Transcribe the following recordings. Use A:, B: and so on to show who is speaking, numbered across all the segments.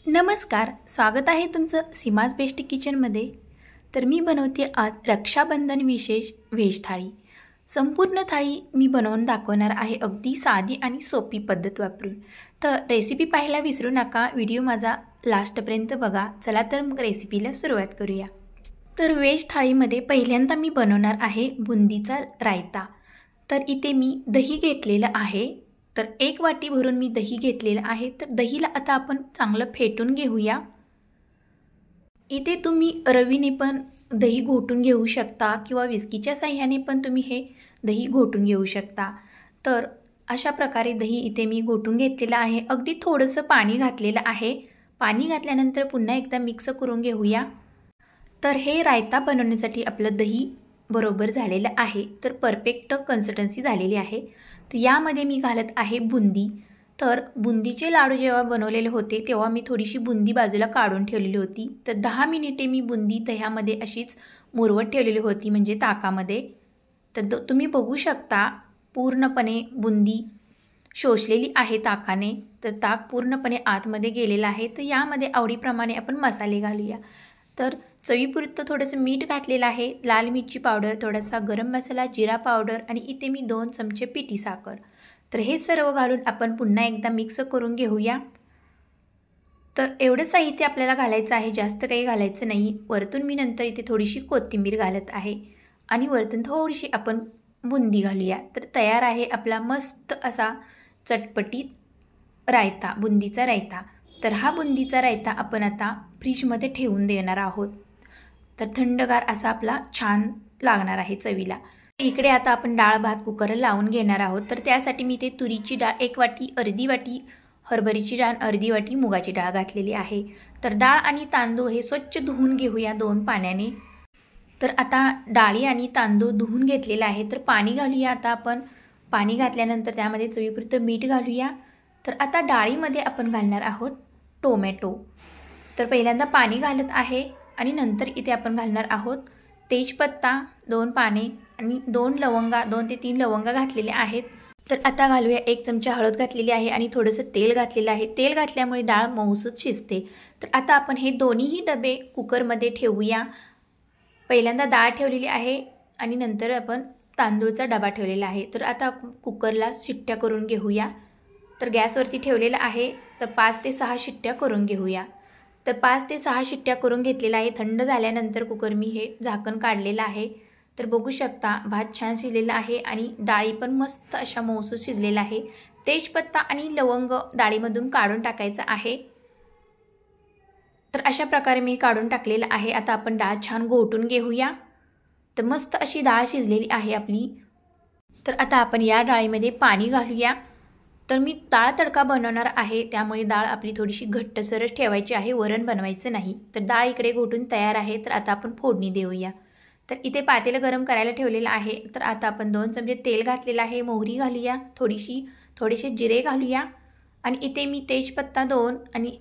A: नमस्कार, स्वागत आहे तुमचं सीमाज बेस्ट किचनमध्ये। तर मी बनवते आज रक्षाबंधन विशेष व्हेज थाळी। संपूर्ण थाळी मी बनवून दाखवणार आहे अगदी साधी आणि सोपी पद्धत वापरून। तर रेसिपी पाहायला विसरू नका, व्हिडिओ माझा लास्टपर्यंत बघा। चला तर मग रेसिपीला सुरुवात करूया। तर व्हेज थाळीमध्ये पहिल्यांदा मी बनवणार आहे बुंदीचा रायता। तर इथे मी दही घेतलेलं आहे। तर 1 वाटी भरून मी दही घेतलेलं आहे। तर दहीला आता आपण चांगलं फेटून घेऊया। इथे तुम्ही रवीने पण दही घोटून घेऊ शकता किंवा विस्कीच्या साहाय्याने पण तुम्ही हे दही घोटून घेऊ शकता। तर अशा प्रकारे दही इथे मी घोटून घेतलेलं आहे। अगदी थोडंसं पाणी घातलेलं आहे। पाणी घातल्यानंतर पुन्हा एकदा मिक्स करून घेऊया। तर हे रायता बनवण्यासाठी आपलं दही बरोबर झालेलं आहे। तर परफेक्ट कन्सिस्टन्सी झालेली आहे। तर यामध्ये मी घालत आहे बुंदी। तर बुंदीचे लाडू जेव्हा बनवलेले होते तेव्हा मी थोडीशी बुंदी बाजूला काढून ठेवलेली होती। तर 10 मिनिटे मी बुंदी दह्यामध्ये अशीच मुरवत ठेवलेली होती, म्हणजे ताकामध्ये। तर तुम्ही बघू शकता पूर्णपणे बुंदी शोषलेली आहे ताकाने। तर ताक पूर्णपणे आतमध्ये गेलेलं आहे। तर यामध्ये आवडीप्रमाणे आपण मसाले घालूया। तर चवीपुरतं थोडंसं मीठ घातलेलं आहे, लाल मिरची पावडर, थोडासा गरम मसाला, जिरा पावडर आणि इथे मी 2 चमचे पिठी साखर। तर हे सर्व घालून आपण पुन्हा एकदा मिक्स करून घेऊया। तर एवढं साहित्य आपल्याला घालायचं आहे, जास्त काही घालायचं नाही। वरतून मी नंतर इथे थोडीशी कोथिंबीर घालत आहे आणि वरतून थोडीशी आपण बुंदी घालूया। तर तयार आहे आपला मस्त असा चटपटीत रायता, बुंदीचा रायता। तर हा बुंदीचा रायता आपण आता फ्रीजमध्ये ठेवून देणार आहोत। तर थंडगार असा आपला छान लागणार आहे चवीला। इकडे आता आपण डाळ भात कुकर लावून घेणार आहोत। तर त्यासाठी मी इथे तुरीची डाळ 1 वाटी, अर्धी वाटी हरभऱ्याची डाळ, अर्धी वाटी मुगाची डाळ घातलेली आहे। तर डाळ आणि तांदूळ हे स्वच्छ धुवून घेऊया 2 पाण्याने। तर आता डाळी आणि तांदूळ धुवून घेतलेलं आहे। तर पाणी घालूया आता आपण। पाणी घातल्यानंतर त्यामध्ये चवीपुरतं मीठ घालूया। तर आता डाळीमध्ये आपण घालणार आहोत टोमॅटो। तर पहिल्यांदा पाणी घालत आहे आणि नंतर इथे आपण घालणार आहोत तेजपत्ता 2 पाने आणि 2 लवंगा, 2 ते 3 लवंगा घातलेले आहेत। तर आता घालूया 1 चमचा हळद घातलेली आहे आणि थोडंसं तेल घातलेलं आहे। तेल घातल्यामुळे डाळ मऊसूत शिजते। तर आता आपण हे दोन्हीही डबे कुकरमध्ये ठेवूया। पहिल्यांदा डाळ ठेवलेली आहे आणि नंतर आपण तांदूळचा डबा ठेवलेला आहे। तर आता कुकरला शिट्ट्या करून घेऊया। तर गॅसवरती ठेवलेला आहे। तर 5 ते 6 शिट्ट्या करून घेऊया। तर 5 ते 6 शिट्ट्या करून घेतलेला आहे। थंड झाल्यानंतर कुकर मी हे झाकण काढलेलं आहे। तर बघू शकता भात छान शिजलेला आहे आणि डाळी पण मस्त अशा मऊसूत शिजलेला आहे। तेजपत्ता आणि लवंग डाळीमधून काढून टाकायचं आहे। तर अशा प्रकारे मी काढून टाकलेलं आहे। आता आपण डाळ छान घोटून घेऊया। तर मस्त अशी डाळ शिजलेली आहे आपली। तर आता आपण या डाळीमध्ये पाणी घालूया। तर मी डाळ तडका बनवणार आहे, त्यामुळे डाळ आपली थोडीशी घट्टसरच ठेवायची आहे, वरण बनवायचं नाही। तर डाळ इकडे घोटून तयार आहे। तर आता आपण फोडणी देऊया। तर इथे पातेलं गरम करायला ठेवलेलं आहे। तर आता आपण 2 चमचे तेल घातलेलं आहे, मोहरी घालूया, थोडेसे जिरे घालूया आणि इथे मी तेजपत्ता 2 आणि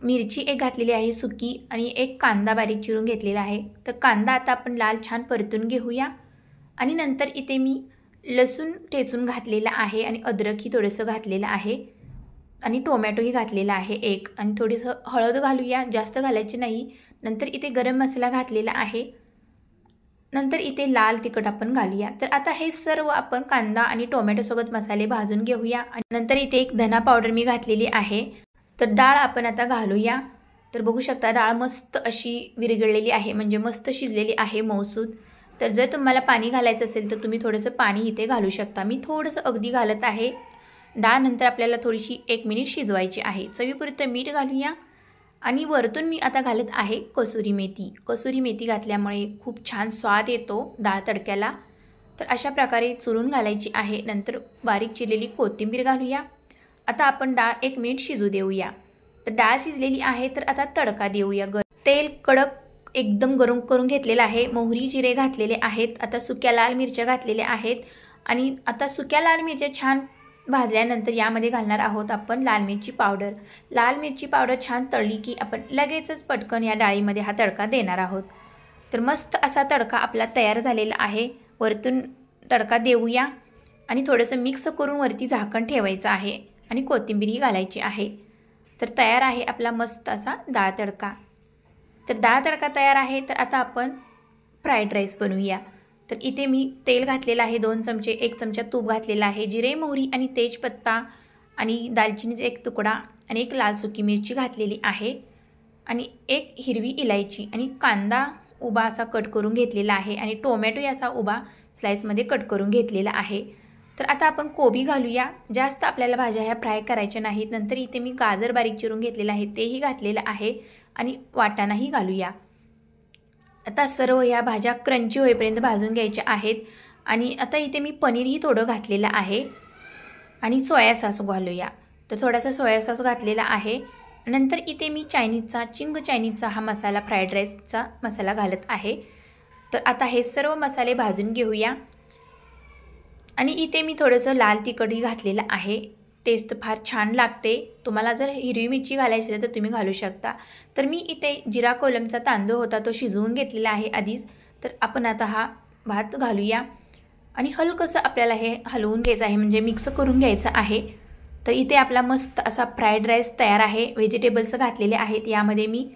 A: मिरची 1 घातलेली आहे सुकी आणि 1 कांदा बारीक चिरून घेतलेला आहे। तर कांदा आता आपण लाल छान परतून घेऊया आणि नंतर इथे मी लसूण ठेचून घातलेला आहे आणि अद्रकही थोडंसं घातलेलं आहे आणि टोमॅटोही घातलेला आहे 1 आणि थोडंसं हळद घालूया, जास्त घालायची नाही। नंतर इथे गरम मसाला घातलेला आहे। नंतर इथे लाल तिखट आपण घालूया। तर आता हे सर्व आपण कांदा आणि टोमॅटोसोबत मसाले भाजून घेऊया आणि नंतर इथे 1 धना पावडर मी घातलेली आहे। तर डाळ आपण आता घालूया। तर बघू शकता डाळ मस्त अशी विरघळलेली आहे, म्हणजे मस्त शिजलेली आहे मऊसूत। तर जर तुम्हाला पाणी घालायचं असेल तर तुम्ही थोडंसं पाणी इथे घालू शकता। मी थोडंसं अगदी घालत आहे। डाळ नंतर आपल्याला थोडीशी 1 मिनिट शिजवायची आहे। चवीपुरतं मीठ घालूया आणि वरतून मी आता घालत आहे कसुरी मेथी। कसुरी मेथी घातल्यामुळे खूप छान स्वाद येतो डाळ तडक्याला। तर अशा प्रकारे चुरून घालायची आहे। नंतर बारीक चिरलेली कोथिंबीर घालूया। आता आपण डाळ 1 मिनिट शिजू देऊया। तर डाळ शिजलेली आहे। तर आता तडका देऊया। तेल कडक एकदम गरम करून घेतलेलं आहे। मोहरी जिरे घातलेले आहेत। आता सुक्या लाल मिरच्या घातलेल्या आहेत आणि आता सुक्या लाल मिरच्या छान भाजल्यानंतर यामध्ये घालणार आहोत आपण लाल मिरची पावडर। लाल मिरची पावडर छान तळली की आपण लगेचच पटकन या डाळीमध्ये हा तडका देणार आहोत। तर मस्त असा तडका आपला तयार झालेला आहे। वरतून तडका देऊया आणि थोडंसं मिक्स करून वरती झाकण ठेवायचं आहे आणि कोथिंबीरही घालायची आहे। तर तयार आहे आपला मस्त असा डाळ तडका। तर डाळ तडका तयार आहे। तर आता आपण फ्राईड राईस बनवूया। तर इथे मी तेल घातलेलं आहे 2 चमचे, 1 चमचा तूप घातलेला आहे, जिरे मोहरी आणि तेजपत्ता आणि दालचिनीचा 1 तुकडा आणि 1 लाल सुकी मिरची घातलेली आहे आणि 1 हिरवी इलायची आणि कांदा उभा असा कट करून घेतलेला आहे आणि टोमॅटो याचा उभा स्लाइसमध्ये कट करून घेतलेला आहे। तर आता आपण कोबी घालूया। जास्त आपल्याला भाज्या ह्या फ्राय करायच्या नाहीत। नंतर इथे मी गाजर बारीक चिरून घेतलेला आहे, तेही घातलेलं आहे आणि वाटाणाही घालूया। आता सर्व ह्या भाज्या क्रंची होईपर्यंत भाजून घ्यायच्या आहेत आणि आता इथे मी पनीरही थोडं घातलेलं आहे आणि सोया सॉस घालूया। तर थोडासा सोया सॉस घातलेला आहे। नंतर इथे मी चिंग चायनीजचा हा मसाला, फ्राईड राईसचा मसाला घालत आहे। तर आता हे सर्व मसाले भाजून घेऊया आणि इथे मी थोडंसं लाल तिखटही घातलेलं आहे। टेस्ट फार छान लागते। तुम्हाला जर हिरवी मिरची घालायची असेल तर तुम्ही घालू शकता। तर मी इथे जिरा कोलमचा तांदूळ होता तो शिजवून घेतलेला आहे आधीच। तर आपण आता हा भात घालूया आणि हलकंसं आपल्याला हे हलवून घ्यायचं आहे, म्हणजे मिक्स करून घ्यायचं आहे। तर इथे आपला मस्त असा फ्राईड राईस तयार आहे। व्हेजिटेबल्स घातलेले आहेत यामध्ये मी।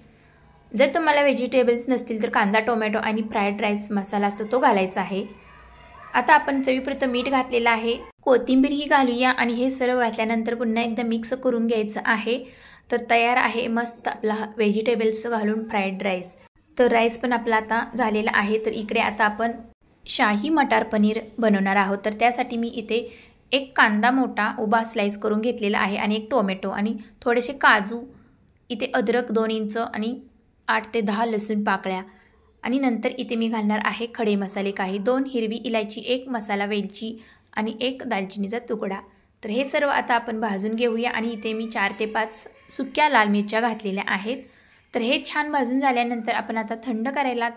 A: जर तुम्हाला व्हेजिटेबल्स नसतील तर कांदा, टोमॅटो आणि फ्राईड राईस मसाला असतो तो घालायचा आहे। आता आपण चवीपुरतं मीठ घातलेलं आहे, कोथिंबीरही घालूया आणि हे सर्व घातल्यानंतर पुन्हा एकदा मिक्स करून घ्यायचं आहे। तर तयार आहे मस्त आपला व्हेजिटेबल्स घालून फ्राईड राईस। तर राईस पण आपला आता झालेला आहे। तर इकडे आता आपण शाही मटार पनीर बनवणार आहोत। तर त्यासाठी मी इथे 1 कांदा मोठा उभा स्लाइस करून घेतलेला आहे आणि 1 टोमॅटो आणि थोडेसे काजू, इथे अद्रक 2 इंच आणि 8 ते 10 लसूण पाकळ्या आणि नंतर इथे मी घालणार आहे खडे मसाले काही, 2 हिरवी इलायची, 1 मसाला वेलची आणि 1 दालचिनीचा तुकडा। तर हे सर्व आता आपण भाजून घेऊया आणि इथे मी 4 ते 5 सुक्या लाल मिरच्या घातलेल्या आहेत। तर हे छान भाजून झाल्यानंतर आपण आता थंड करायला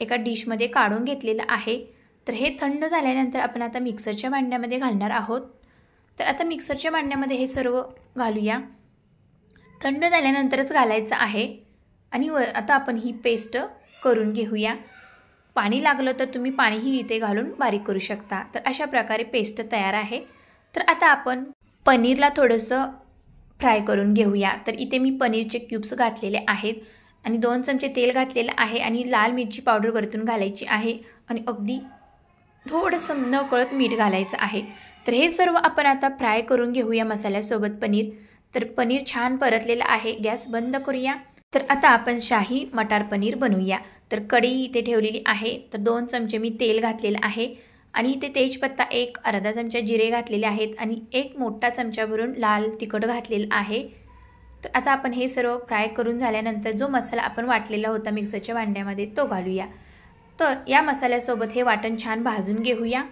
A: एका डिशमध्ये काढून घेतलेलं आहे। तर हे थंड झाल्यानंतर आपण आता मिक्सरच्या भांड्यामध्ये घालणार आहोत। तर आता मिक्सरच्या भांड्यामध्ये हे सर्व घालूया। थंड झाल्यानंतरच घालायचं आहे आणि आता आपण ही पेस्ट करून घेऊया। पाणी लागलं तर तुम्ही पाणीही इथे घालून बारीक करू शकता। तर अशा प्रकारे पेस्ट तयार आहे। तर आता आपण पनीरला थोडंसं फ्राय करून घेऊया। तर इथे मी पनीरचे क्यूब्स घातलेले आहेत आणि 2 चमचे तेल घातलेलं आहे आणि लाल मिरची पावडर वरतून घालायची आहे आणि अगदी थोडंसं नकळत मीठ घालायचं आहे। तर हे सर्व आपण आता फ्राय करून घेऊया मसाल्यासोबत पनीर। तर पनीर छान परतलेलं आहे, गॅस बंद करूया। तर आता आपण शाही मटार पनीर बनवूया। तर कढई इथे ठेवलेली आहे। तर 2 चमचे मी तेल घातलेलं आहे आणि इथे तेजपत्ता 1, अर्धा चमचा जिरे घातलेले आहेत आणि 1 मोठा चमचा भरून लाल तिखट घातलेलं आहे। तर आता आपण हे सर्व फ्राय करून झाल्यानंतर जो मसाला आपण वाटलेला होता मिक्सरच्या भांड्यामध्ये तो घालूया। तर या मसाल्यासोबत हे वाटण छान भाजून घेऊया।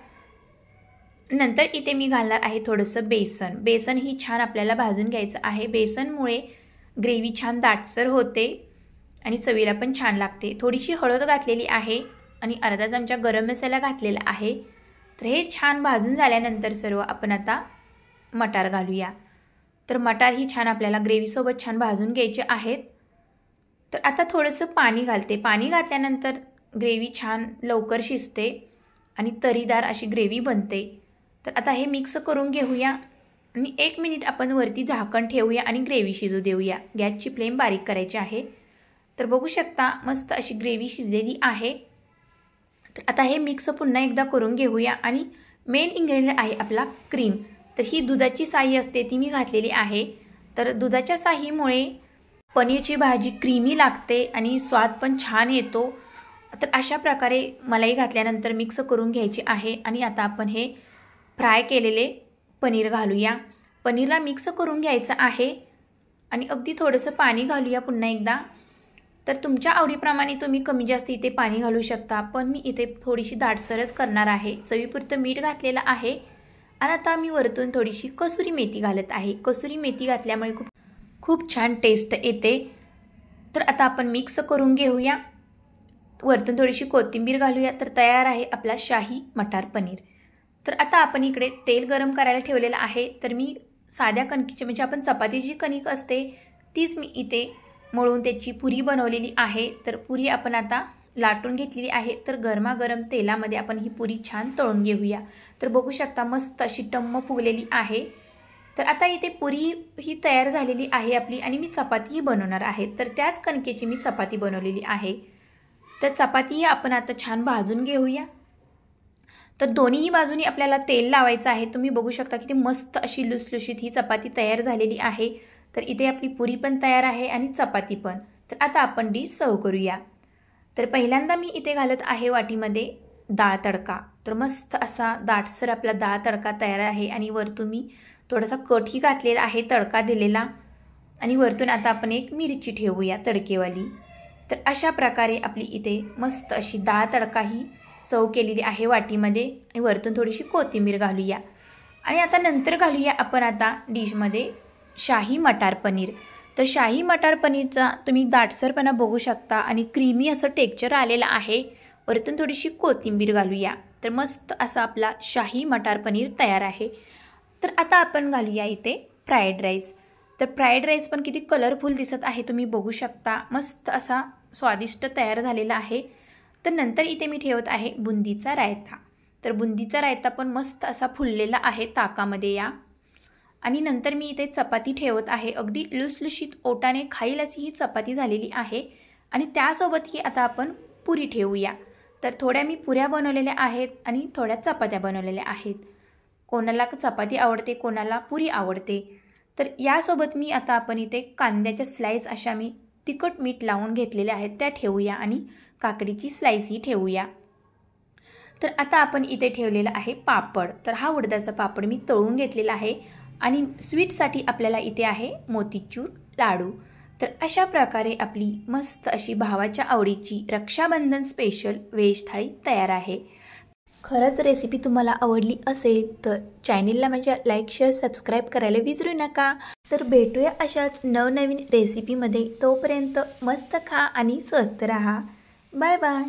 A: नंतर इथे मी घालणार आहे थोडंसं बेसन। बेसन ही छान आपल्याला भाजून घ्यायचं आहे। बेसनमुळे ग्रेव्ही छान दाटसर होते आणि चवीला पण छान लागते। थोडीशी हळद घातलेली आहे आणि अर्धा चमचा गरम मसाला घातलेला आहे। तर हे छान भाजून झाल्यानंतर सर्व आपण आता मटार घालूया। तर मटार ही छान आपल्याला ग्रेव्हीसोबत छान भाजून घ्यायचे आहेत। तर आता थोडंसं पाणी घालते। पाणी घातल्यानंतर ग्रेव्ही छान लवकर शिजते आणि तरीदार अशी ग्रेव्ही बनते। तर आता हे मिक्स करून घेऊया आणि 1 मिनिट आपण वरती झाकण ठेवूया आणि ग्रेव्ही शिजू देऊया। गॅसची फ्लेम बारीक करायची आहे। तर बघू शकता मस्त अशी ग्रेव्ही शिजलेली आहे। तर आता हे मिक्स पुन्हा एकदा करून घेऊया आणि मेन इन्ग्रेडियंट आहे आपला क्रीम। तर ही दुधाची साई असते ती मी घातलेली आहे। तर दुधाच्या साईमुळे पनीरची भाजी क्रीमी लागते आणि स्वाद पण छान येतो। तर अशा प्रकारे मलाई घातल्यानंतर मिक्स करून घ्यायची आहे आणि आता आपण हे फ्राय केलेले पनीर घालूया। पनीरला मिक्स करून घ्यायचं आहे आणि अगदी थोडंसं पाणी घालूया पुन्हा एकदा। तर तुमच्या आवडीप्रमाणे तुम्ही कमी जास्त इथे पाणी घालू शकता, पण मी इथे थोडीशी दाटसरच करणार आहे। चवीपुरतं मीठ घातलेलं आहे आणि आता मी वरतून थोडीशी कसुरी मेथी घालत आहे। कसुरी मेथी घातल्यामुळे खूप छान टेस्ट येते। तर आता आपण मिक्स करून घेऊया, वरतून थोडीशी कोथिंबीर घालूया। तर तयार आहे आपला शाही मटार पनीर। तर आता आपण इकडे तेल गरम करायला ठेवलेलं आहे। तर मी साध्या कणकीची म्हणजे आपण चपातीची कणिक असते तीच मी इथे मळून त्याची पुरी बनवलेली आहे। तर पुरी आपण आता लाटून घेतलेली आहे। तर गरमागरम तेलामध्ये आपण ही पुरी छान तळून घेऊया। तर बघू शकता मस्त अशी टम्म फुगलेली आहे। तर आता इथे पुरी ही तयार झालेली आहे आपली आणि मी चपातीही बनवणार आहे. तर त्याच कणकेची मी चपाती बनवलेली आहे. तर चपाती आपण आता छान भाजून घेऊया. तर दोन्हीही बाजूनी आपल्याला तेल लावायचं आहे. तुम्ही बघू शकता की ती मस्त अशी लुसलुशीत ही चपाती तयार झालेली आहे. तर इथे आपली पुरी पण तयार आहे आणि चपाती पण. तर आता आपण डिश सर्व करूया. तर पहिल्यांदा मी इथे घालत आहे वाटीमध्ये डाळ तडका. तर मस्त असा दाटसर आपला डाळ तडका तयार आहे आणि वरतून मी थोडासा कटही घातलेला आहे तडका दिलेला आणि वरतून आता आपण एक मिरची ठेवूया तडकेवाली. तर अशा प्रकारे आपली इथे मस्त अशी डाळ तडका ही सर्व केलेली आहे वाटीमध्ये आणि वरतून थोडीशी कोथिंबीर घालूया. आणि आता नंतर घालूया आपण आता डिशमध्ये शाही मटार पनीर. तर शाही मटार पनीरचा तुम्ही दाटसरपणा बघू शकता आणि क्रीमी असं टेक्स्चर आलेलं आहे. वरतून थोडीशी कोथिंबीर घालूया. तर मस्त असा आपला शाही मटार पनीर तयार आहे. तर आता आपण घालूया इथे फ्राईड राईस. तर फ्राईड राईस पण किती कलरफुल दिसत आहे, तुम्ही बघू शकता. मस्त असा स्वादिष्ट तयार झालेला आहे. तर नंतर इथे मी ठेवत आहे बुंदीचा रायता. तर बुंदीचा रायता पण मस्त असा फुललेला आहे ताकामध्ये या. आणि नंतर मी इथे चपाती ठेवत आहे. अगदी लुसलुशीत ओटाने खाईल अशी ही चपाती झालेली आहे. आणि त्यासोबतही आता आपण पुरी ठेवूया. तर थोड्या मी पुऱ्या बनवलेल्या आहेत आणि थोड्या चपात्या बनवलेल्या आहेत. कोणाला चपाती आवडते, कोणाला पुरी आवडते. तर यासोबत मी आता आपण इथे कांद्याच्या स्लाईस अशा मी तिखट मीठ लावून घेतलेल्या आहेत त्या ठेवूया आणि काकडीची स्लाईसही ठेवूया. तर आता आपण इथे ठेवलेला आहे पापड. तर हा उडदाचा पापड मी तळून घेतलेला आहे आणि स्वीटसाठी आपल्याला इथे आहे मोतीचूर लाडू. तर अशा प्रकारे आपली मस्त अशी भावाच्या आवडीची रक्षाबंधन स्पेशल व्हेज थाळी तयार आहे. खरंच रेसिपी तुम्हाला आवडली असेल तर चॅनेलला माझ्या लाईक, शेअर, सबस्क्राईब करायला विसरू नका. तर भेटूया अशाच नवनवीन रेसिपीमध्ये. तोपर्यंत मस्त खा आणि स्वस्त राहा. Bye bye.